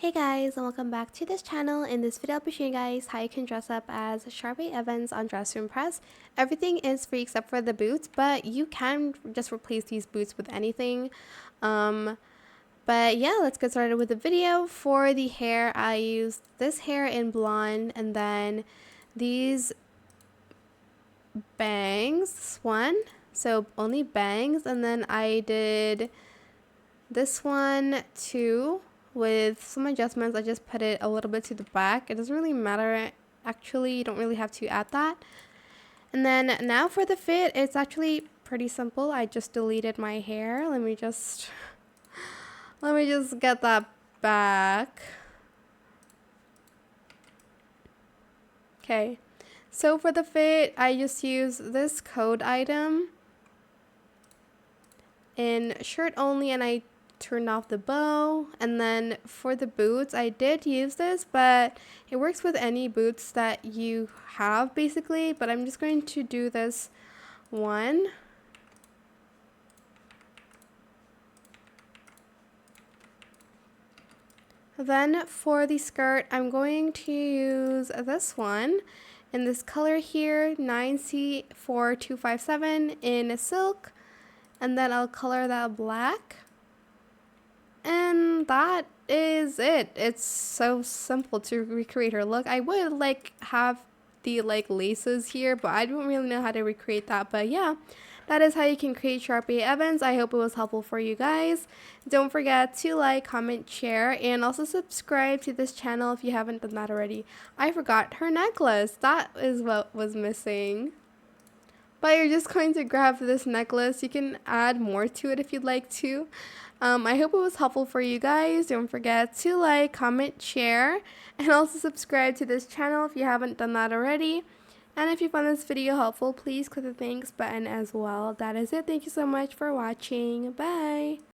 Hey guys, and welcome back to this channel. In this video, I'll be showing you guys how you can dress up as Sharpay Evans on Dress to Impress. Everything is free except for the boots, but you can just replace these boots with anything. But yeah, let's get started with the video. For the hair, I used this hair in blonde and then these bangs, this one. So only bangs, and then I did this one too. With some adjustments, I just put it a little bit to the back. It doesn't really matter, actually. You don't really have to add that. And then now for the fit, it's actually pretty simple. I just deleted my hair. Let me just get that back. Okay, so for the fit, I just use this code item in shirt only, and I turned off the bow. And then for the boots, I did use this, but it works with any boots that you have basically, but I'm just going to do this one. Then for the skirt, I'm going to use this one in this color here, 9C4257 in silk, and then I'll color that black. And that is it. It's so simple to recreate her look. I would have the laces here, but I don't really know how to recreate that. But yeah, that is how you can create Sharpay Evans. I hope it was helpful for you guys. Don't forget to like, comment, share, and also subscribe to this channel if you haven't done that already. I forgot her necklace. That is what was missing. But you're just going to grab this necklace. You can add more to it if you'd like to. I hope it was helpful for you guys. Don't forget to like, comment, share, and also subscribe to this channel if you haven't done that already. And if you found this video helpful, please click the thanks button as well. That is it. Thank you so much for watching. Bye!